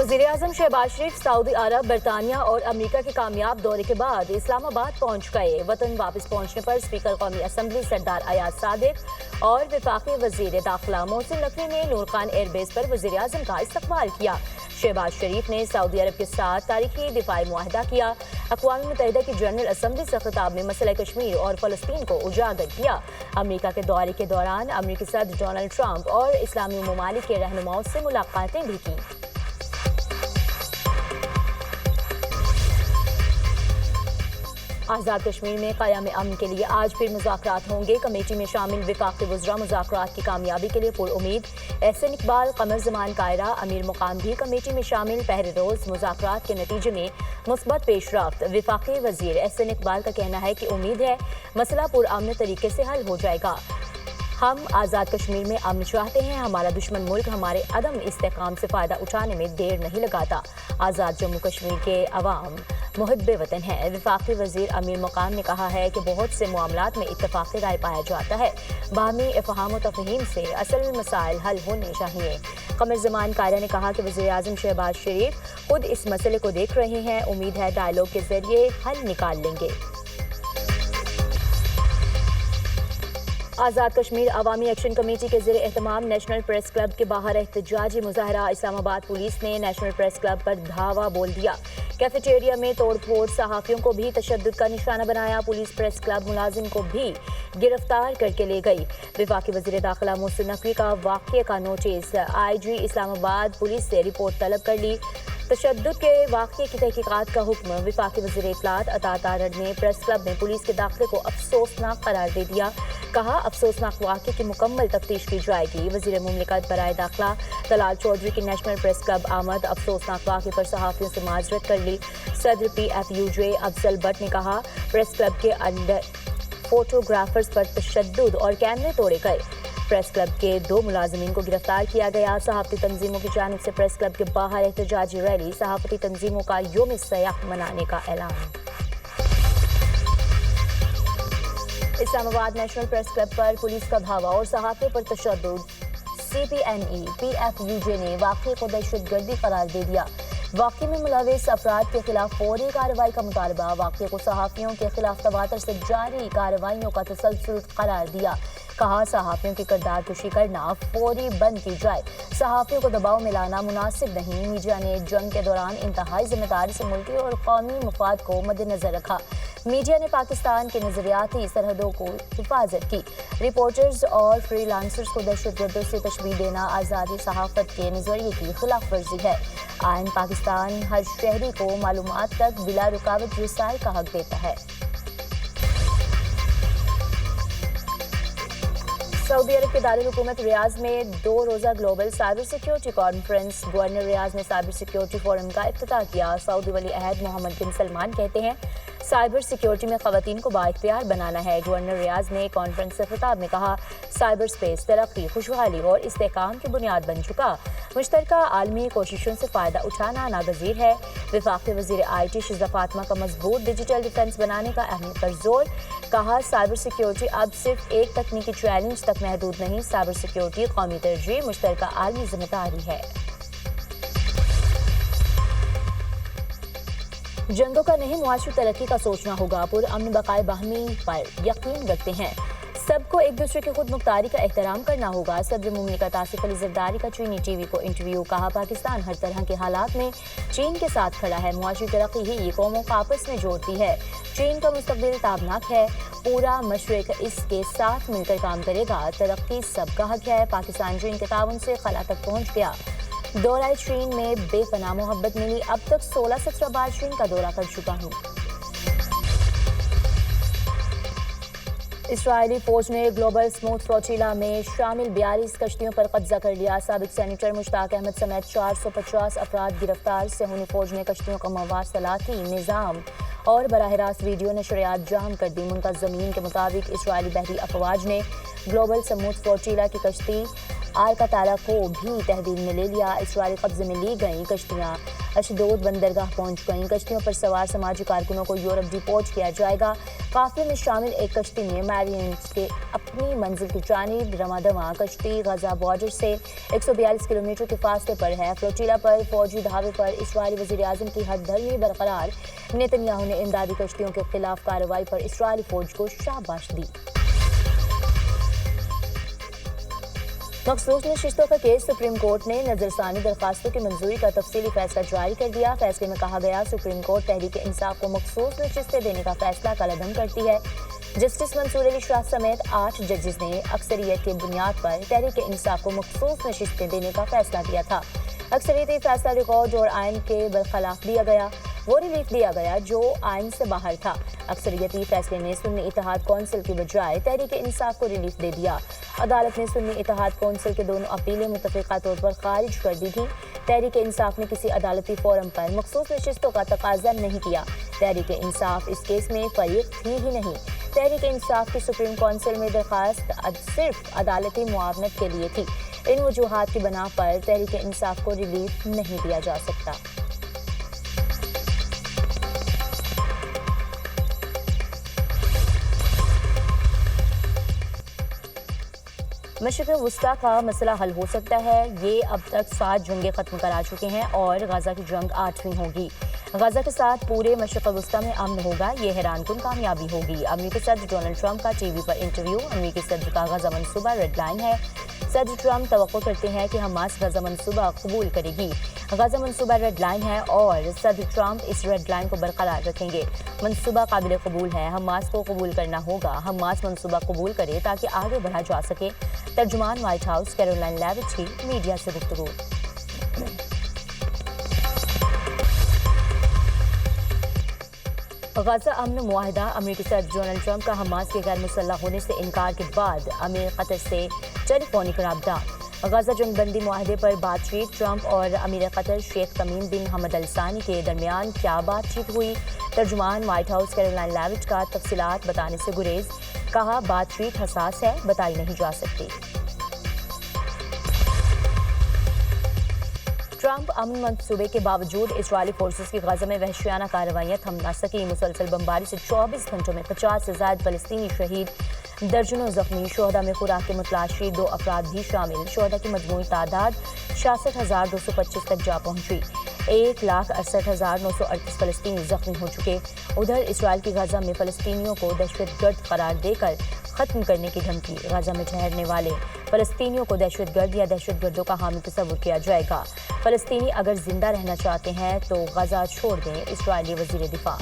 वज़ीर-ए-आज़म शहबाज शरीफ सऊदी अरब, बरतानिया और अमेरिका के कामयाब दौरे के बाद इस्लामाबाद पहुंच गए। वतन वापस पहुंचने पर स्पीकर कौमी असम्बली सरदार अयाज सादिक और वफाकी वज़ीर दाखिला मोहसिन नकवी ने नूर खान एयरबेस पर वज़ीर-ए-आज़म का इस्तकबाल किया। शहबाज शरीफ ने सऊदी अरब के साथ तारीखी दिफाई मुआहदा किया। अक़वाम मुत्तहिदा की जनरल असम्बली से खिताब में मसला कश्मीर और फ़लस्तीन को उजागर किया। अमेरिका के दौरे के दौरान अमेरिकी सदर डोनाल्ड ट्रंप और इस्लामी ममालिक के रहनुमाओं से मुलाकातें भी की। आज़ाद कश्मीर में क़याम अमन के लिए आज फिर मुज़ाकरात होंगे। कमेटी में शामिल वफ़ाक़ी वज़रा मुज़ाकरात की कामयाबी के लिए पुरउम्मीद। एहसन इकबाल, कमर ज़मान कायरा, अमीर मुकाम भी कमेटी में शामिल। पहले रोज़ मुज़ाकरात के नतीजे में मुस्बत पेशरफ्त। वफ़ाक़ी वज़ीर एहसन इकबाल का कहना है कि उम्मीद है मसला पुरअमन तरीके से हल हो जाएगा। हम आज़ाद कश्मीर में अमन चाहते हैं। हमारा दुश्मन मुल्क हमारे अदम इस्तेहकाम से फ़ायदा उठाने में देर नहीं लगाता। आज़ाद जम्मू कश्मीर के अवाम मुहिब्बे वतन है। वफाकी वज़ीर अमीर मुकाम ने कहा है कि बहुत से मामलात में इत्तफ़ाक़ी राय पाया जाता है। बाहमी इफ़हाम व तफ़हीम से असल मसाइल हल होने चाहिए। कमर ज़मान कायरा ने कहा कि वज़ीर-ए-आज़म शहबाज शरीफ खुद इस मसले को देख रहे हैं। उम्मीद है डायलॉग के ज़रिए हल निकाल लेंगे। आज़ाद कश्मीर अवामी एक्शन कमेटी के ज़रिए एहतमाम नेशनल प्रेस क्लब के बाहर एहतजाजी मुज़ाहरा। इस्लामाबाद पुलिस ने नेशनल प्रेस क्लब पर धावा बोल दिया। कैफेटेरिया में तोड़ फोड़, सहाफ़ियों को भी तशद्दुद का निशाना बनाया। पुलिस प्रेस क्लब मुलाजिम को भी गिरफ्तार करके ले गई। वफाकी वज़ीर दाखिला मोहसिन नकवी का वाक़ये का नोटिस। IG इस्लामाबाद पुलिस से रिपोर्ट तलब कर ली। तशद्दुद के वाक़ये की तहकीकात का हुक्म। वफाकी वज़ीर इत्तलात अता तारड़ ने प्रेस क्लब में पुलिस के दाखिले को अफसोसनाक करार दे दिया। कहा अफसोसनाक वाक़ये की मुकम्मल तफ्तीश की जाएगी। वज़ीर मुमलिकत बराए दाखिला तलाल चौधरी की नेशनल प्रेस क्लब आमद। अफसोसनाक वाक़ये पर सहाफ़ियों से माज़रत कर ली। सदर PFUJ अफजल भट्ट ने कहा प्रेस क्लब के अंदर फोटोग्राफर्स पर तशद्दुद और कैमरे तोड़े गए। प्रेस क्लब के 2 मुलाजिमीन को गिरफ्तार किया गया। सहाफ़ती तंजीमों की जानिब से प्रेस क्लब के बाहर एहतजाजी रैली। सहाफ़ती तंजीमों का यौम सयाह मनाने का ऐलान। इस्लामाबाद नेशनल प्रेस क्लब पर पुलिस का धावा और सहाफ़ियों पर तशद्दुद। CPNE PFUJ ने वाक़ये को दहशतगर्दी करार दे दिया। वाक़ये में मुलविस अफराद के खिलाफ फौरी कार्रवाई का मुतालबा। वाक़ये को सहाफ़ियों के खिलाफ तवातर से जारी कार्रवाइयों का तसलसल करार दिया। कहा सहाफ़ियों की किरदार कुशी करना फौरी बंद की जाए। सहाफ़ियों को दबाव में लाना मुनासिब नहीं। मीडिया ने जंग के दौरान इंतहाई जिम्मेदारी से मुल्की और कौमी मफाद को मद्देनजर रखा। मीडिया ने पाकिस्तान के नज़रियाती सरहदों को हिफाजत की। रिपोर्टर्स और फ्रीलांसर्स को दहशतगर्दों से तशबीह देना आज़ादी सहाफ़त के नज़रिए की खिलाफ वर्जी है। आइन पाकिस्तान हर शहरी को मालूमात तक बिला रुकावट रसाई का हक देता है। सऊदी अरब के दारुल हुकूमत रियाज में 2 रोज़ा global cyber security conference. Governor Riyadh ने साइबर सिक्योरिटी फोरम का इफ्तिताह किया। सऊदी वली अहद मोहम्मद बिन सलमान कहते हैं साइबर सिक्योरिटी में ख़वातीन को बाइख्तियार बनाना है। गवर्नर रियाज ने कॉन्फ्रेंस से खिताब में कहा साइबर स्पेस तरक्की, खुशहाली और इस्तेहकाम की बुनियाद बन चुका। मुश्तरका आलमी कोशिशों से फ़ायदा उठाना नागज़ीर है। वफाक़ी वज़ीर IT शिज़ा फ़ातिमा का मजबूत डिजिटल डिफेंस बनाने का अहमियत पर जोर। कहा साइबर सिक्योरिटी अब सिर्फ एक तकनीकी चैलेंज तक महदूद नहीं, साइबर सिक्योरिटी कौमी तरजीह मुश्तरका आलमी जिम्मेदारी है। जंगों का नहीं, मुआशी तरक्की का सोचना होगा। पुरअमन बकाए बाहमी पर यकीन रखते हैं। सबको एक दूसरे की खुद मुख्तारी का एहतराम करना होगा। सदर मुमलिकत आसिफ अली ज़रदारी का चीनी TV को इंटरव्यू। कहा पाकिस्तान हर तरह के हालात में चीन के साथ खड़ा है। मुआशी तरक्की ही कौमों को आपस में जोड़ती है। चीन का मुस्तकबिल ताबनाक है। पूरा मशरिक इसके साथ मिलकर काम करेगा। तरक्की सबका हक है। पाकिस्तान चीन के ताउन से खला तक पहुँच गया। दौरा चीन में बेपनाह मोहब्बत मिली। अब तक 16-17 बार चीन का दौरा कर चुका हूँ। इस्राइली फौज ने ग्लोबल स्मूथ फ्लोटिला में शामिल 42 कश्तियों पर कब्जा कर लिया। साबिक सेनेटर मुश्ताक अहमद समेत 450 अफराद गिरफ्तार। सेहूनी फौज ने कश्तियों का मवासलाती निज़ाम और बराह रास्त वीडियो नशरियात जाम कर दी। मुंतज़मीन के मुताबिक इस्राइली बहरी अफवाज ने ग्लोबल स्मूथ फ्लोटिला की कश्ती आल-कताला को भी तहवील में ले लिया। इसराइली कब्जे में ली गई कश्तियाँ अशदोद बंदरगाह पहुंच गईं। कश्तियों पर सवार समाजी कारकुनों को यूरोप डिपोर्ट किया जाएगा। काफिले में शामिल एक कश्ती में मैरियंस के 8ਵੀं मंजिल की जानिब रमादमा कश्ती गजा बॉर्डर से 142 किलोमीटर के फासले पर है। फ्लोटीला पर फौजी धावे पर इसराइली वज़ीर-ए-आज़म की हठधर्मी बरकरार। नेतन्याहू ने इमदादी कश्तियों के खिलाफ कार्रवाई पर इसराइली फौज को शाबाश दी। मखसूस नशिस्तों का केस सुप्रीम कोर्ट ने नजरसानी दरखास्तों की मंजूरी का तफसीली फैसला जारी कर दिया। फैसले में कहा गया, सुप्रीम कोर्ट तहरीक इंसाफ को मखसूस नशिस्तें देने का फैसला कलअदम करती है। जस्टिस मंसूर अली शाह समेत 8 जजेस ने अक्सरियत की बुनियाद पर तहरीक इंसाफ को मखसूस नशिस्तें देने का फैसला दिया था। अक्सरियती फैसला रिकॉर्ड और आइन के बरखिलाफ दिया गया, वो रिलीफ दिया गया जो आइन से बाहर था। अक्सरियती फैसले ने सुन्नी इत्तेहाद कौंसिल की बजाय तहरीक इंसाफ को रिलीफ दे दिया। अदालत ने सुन्नी इत्तेहाद कौंसिल के दोनों अपीलें मुतफ़िक़ा तौर पर खारिज कर दी थी। तहरीक इंसाफ ने किसी अदालती फोरम पर मखसूस नशिस्तों का तकाजा नहीं किया। तहरीक इंसाफ इस केस में फरीक थी ही नहीं। तहरीक इंसाफ की सुप्रीम कौंसिल में दरखास्त सिर्फ अदालती मुआवनत के लिए थी। इन वजूहात की बिना पर तहरीक इंसाफ को रिलीफ नहीं दिया जा सकता। मशरिक़ वस्ता का मसला हल हो सकता है। ये अब तक 7 जंगें ख़त्म करा चुके हैं और गाज़ा की जंग 8वीं होगी। गाज़ा के साथ पूरे मशरिक़ वस्ता में अमन होगा, ये हैरानकुन कामयाबी होगी। अमरीकी सदर डोनाल्ड ट्रंप का टीवी पर इंटरव्यू। अमरीकी सदर का गाज़ा मंसूबा रेड लाइन है। सदर ट्रंप तवक्को करते हैं कि हमास गाज़ा मंसूबा कबूल करेगी। गाज़ा मंसूबा रेड लाइन है और सदर ट्रंप इस रेड लाइन को बरकरार रखेंगे। मंसूबा काबिल कबूल है, हमास को कबूल करना होगा। हमास मंसूबा कबूल करे ताकि आगे बढ़ा जा सके। तर्जुमान व्हाइट हाउस कैरोलाइन लेविट की मीडिया से गुफ्तगू। गाज़ा अमन मुआहदा। अमरीकी सदर डोनाल्ड ट्रंप का हमास के गैर मुसल्लह होने से इनकार के बाद अमीर कतर से टेलीफोनिक राब्ता। गाज़ा जंगबंदी मुआहदे पर बातचीत। ट्रंप और अमीर कतर शेख तमीम बिन हमद अल सानी के दरमियान क्या बातचीत हुई? तर्जुमान व्हाइट हाउस कैरोलाइन लेविट का तफसीलात बताने से गुरेज। कहा, बातचीत हसास है, बताई नहीं जा सकती। ट्रंप अमन मंसूबे के बावजूद इजरायली फोर्सेस की गाज़ा में वहशियाना कार्रवाइयां थम न सकी। मुसलसल बमबारी से 24 घंटों में 50 से ज़ायद फलस्तीनी शहीद, दर्जनों जख्मी। शोहदा में खुराक के मुतलाशी 2 अफराद भी शामिल। शोहदा की मजमूई तादाद 66,225 तक जा पहुंची। 1,68,938 फलस्तीनी जख्मी हो चुके। उधर इसराइल की गाज़ा में फलस्तीनियों को दहशतगर्द करार देकर ख़त्म करने की धमकी। गाज़ा में ठहरने वाले फलस्तीनियों को दहशतगर्द या दहशतगर्दों का हामी तस्वुर किया जाएगा। फलस्तीनी अगर जिंदा रहना चाहते हैं तो गाज़ा छोड़ दें, इसराइली वज़ीर दिफा।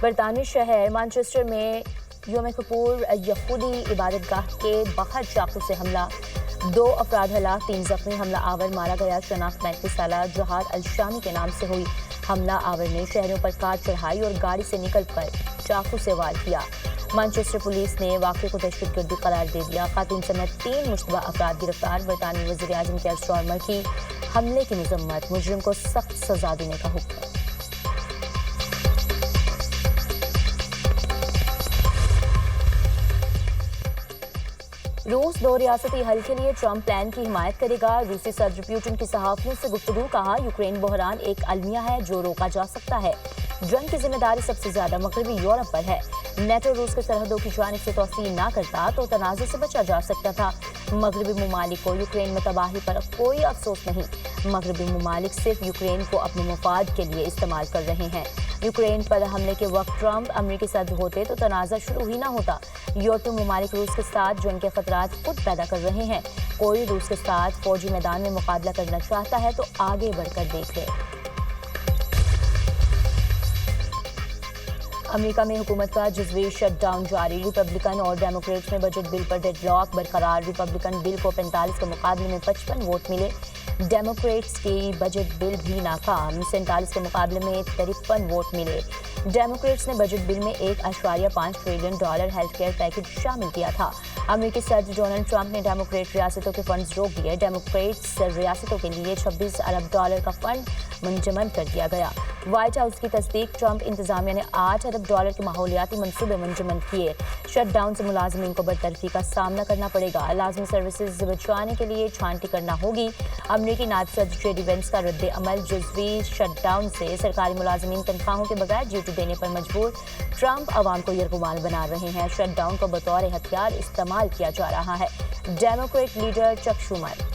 बरतानवी शहर मैनचेस्टर में यौम कपूर यहूदी इबादतगाह के बाहर चाकू से हमला। 2 अफराद हलाक, 3 जख्मी। हमला आवर मारा गया शनाख्त 35 साला जहाद अल शामी के नाम से हुई। हमला आवर ने शहरों पर कार चढ़ाई और गाड़ी से निकलकर चाकू से वार किया। मैनचेस्टर पुलिस ने वाक़े को दहशतगर्दी करार दे दिया। खातून समेत 3 मुश्तबा अफराद गिरफ्तार। बरतानवी वज़ीर आज़म के स्टॉर्मर की हमले की मजम्मत। मुजरिम को सख्त सजा देने का हुक्म। रूस 2 रियासती हल के लिए ट्रंप प्लान की हिमायत करेगा। रूसी सदर पुतिन की सहाफ़ियों से गुफ्तगू। कहा, यूक्रेन बहरान एक अलमिया है जो रोका जा सकता है। जंग की जिम्मेदारी सबसे ज्यादा मगरबी यूरोप पर है। नेटो रूस के सरहदों की जानिब से तोसी ना करता तो तनाज़े से बचा जा सकता था। मगरबी ममालिक को यूक्रेन में तबाही पर कोई अफसोस नहीं। मगरबी ममालिक सिर्फ यूक्रेन को अपने मुफाद के लिए इस्तेमाल कर रहे हैं। यूक्रेन पर हमले के वक्त ट्रंप अमरीकी सदर होते तो तनाज़ा शुरू ही ना होता। यूरोपीय ममालिक रूस के साथ जंग के खतरात खुद पैदा कर रहे हैं। कोई रूस के साथ फौजी मैदान में मुकाबला करना चाहता है तो आगे बढ़कर देख ले। अमेरिका में हुकूमत का जज़वी शटडाउन जारी। रिपब्लिकन और डेमोक्रेट्स में बजट बिल पर डेडलॉक बरकरार। रिपब्लिकन बिल को 45 के मुकाबले में 55 वोट मिले। डेमोक्रेट्स की बजट बिल भी नाकाम। 47 के मुकाबले में 53 वोट मिले। डेमोक्रेट्स ने बजट बिल में $1.5 ट्रिलियन हेल्थ केयर पैकेज शामिल किया था। अमेरिकी सदर डोनाल्ड ट्रंप ने डेमोक्रेट रियासतों के फंड्स रोक दिए। डेमोक्रेट्स रियासतों के लिए $26 अरब का फंड منجمد کر دیا گیا۔ وائٹ ہاؤس کی تصدیق، ٹرمپ انتظامیہ نے $8 ارب کے ماحولیاتی منصوبے منجمد کیے۔ شٹ ڈاؤن سے ملازمین کو برطرفی کا سامنا کرنا پڑے گا، لازمی سروسز بچانے کے لیے چھانٹی کرنا ہوگی۔ امریکی نائب صدر جے ڈی وینس کا رد عمل، جزوی شٹ ڈاؤن سے سرکاری ملازمین تنخواہوں کے بغیر ڈیوٹی دینے پر مجبور، ٹرمپ عوام کو یرغمال بنا رہے ہیں، شٹ ڈاؤن کو بطور ہتھیار استعمال کیا جا رہا ہے۔ ڈیموکریٹ لیڈر چک شومر